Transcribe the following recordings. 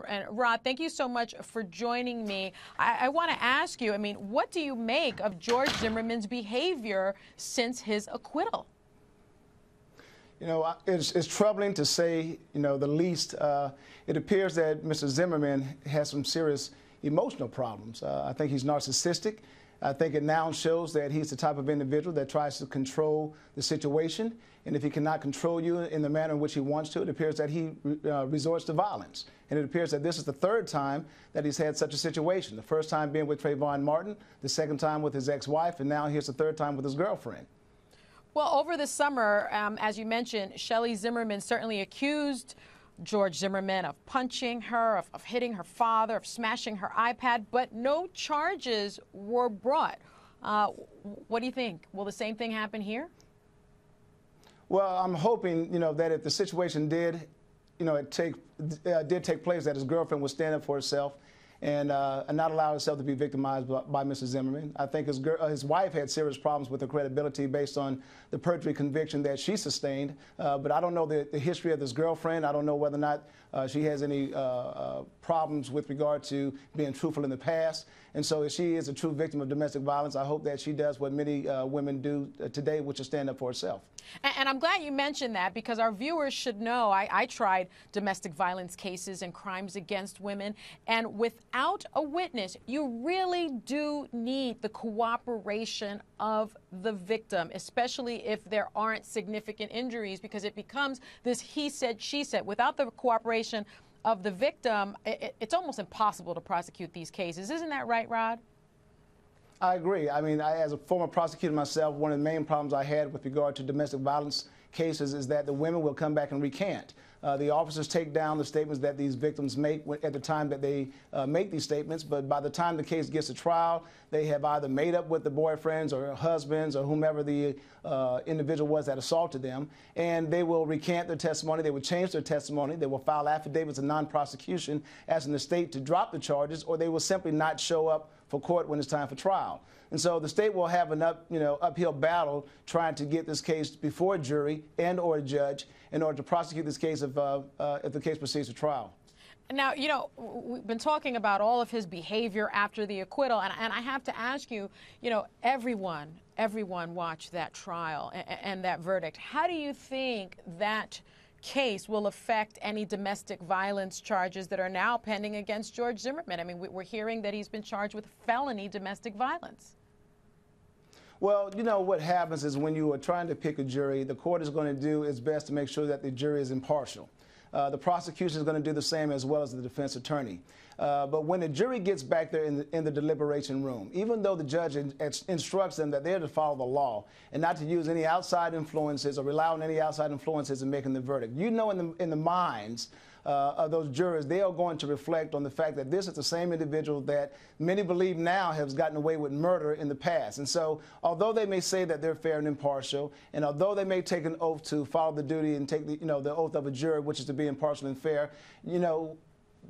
And Rod, thank you so much for joining me. I want to ask you, I mean, what do you make of George Zimmerman's behavior since his acquittal? You know, it's troubling to say, the least. It appears that Mr. Zimmerman has some serious emotional problems. I think he's narcissistic. I think it now shows that he's the type of individual that tries to control the situation. And if he cannot control you in the manner in which he wants to, it appears that he resorts to violence. And it appears that this is the third time that he's had such a situation. The first time being with Trayvon Martin, the second time with his ex-wife, and now here's the third time with his girlfriend. Well, over the summer, as you mentioned, Shelley Zimmerman certainly accused George Zimmerman of punching her, of hitting her father, of smashing her iPad, but no charges were brought. What do you think? Will the same thing happen here? Well, I'm hoping, that if the situation did take place, that his girlfriend would stand up for herself and not allow herself to be victimized by Mr. Zimmerman. I think his wife had serious problems with her credibility based on the perjury conviction that she sustained. But I don't know the history of this girlfriend. I don't know whether or not she has any problems with regard to being truthful in the past. And so if she is a true victim of domestic violence, I hope that she does what many women do today, which is stand up for herself. And I'm glad you mentioned that, because our viewers should know I tried domestic violence cases and crimes against women, and without a witness, you really do need the cooperation of the victim, especially if there aren't significant injuries, because it becomes this he said, she said. Without the cooperation of the victim, it's almost impossible to prosecute these cases. Isn't that right, Rod? I agree. I mean, as a former prosecutor myself, one of the main problems I had with regard to domestic violence cases is that the women will come back and recant. The officers take down the statements that these victims make at the time that they make these statements, but by the time the case gets to trial, they have either made up with the boyfriends or husbands or whomever the individual was that assaulted them, and they will recant their testimony, they will change their testimony, they will file affidavits of non-prosecution asking the state to drop the charges, or they will simply not show up for court when it's time for trial. And so the state will have an uphill battle trying to get this case before a jury and or a judge in order to prosecute this case if the case proceeds to trial. Now, we've been talking about all of his behavior after the acquittal, and I have to ask you, everyone watched that trial and that verdict. How do you think that case will affect any domestic violence charges that are now pending against George Zimmerman? I mean, we're hearing that he's been charged with felony domestic violence. Well, what happens is when you are trying to pick a jury, the court is going to do its best to make sure that the jury is impartial. The prosecution is going to do the same, as well as the defense attorney. But when the jury gets back there in the deliberation room, even though the judge instructs them that they're to follow the law and not to use any outside influences or rely on any outside influences in making the verdict, in the minds of those jurors, they are going to reflect on the fact that this is the same individual that many believe now has gotten away with murder in the past. And so although they may say that they're fair and impartial, and although they may take an oath to follow the duty and take the oath of a juror, which is to be impartial and fair,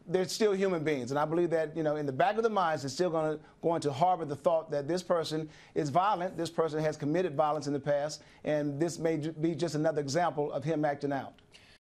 they're still human beings. And I believe that, in the back of their minds, they're still going to harbor the thought that this person is violent, this person has committed violence in the past, and this may be just another example of him acting out.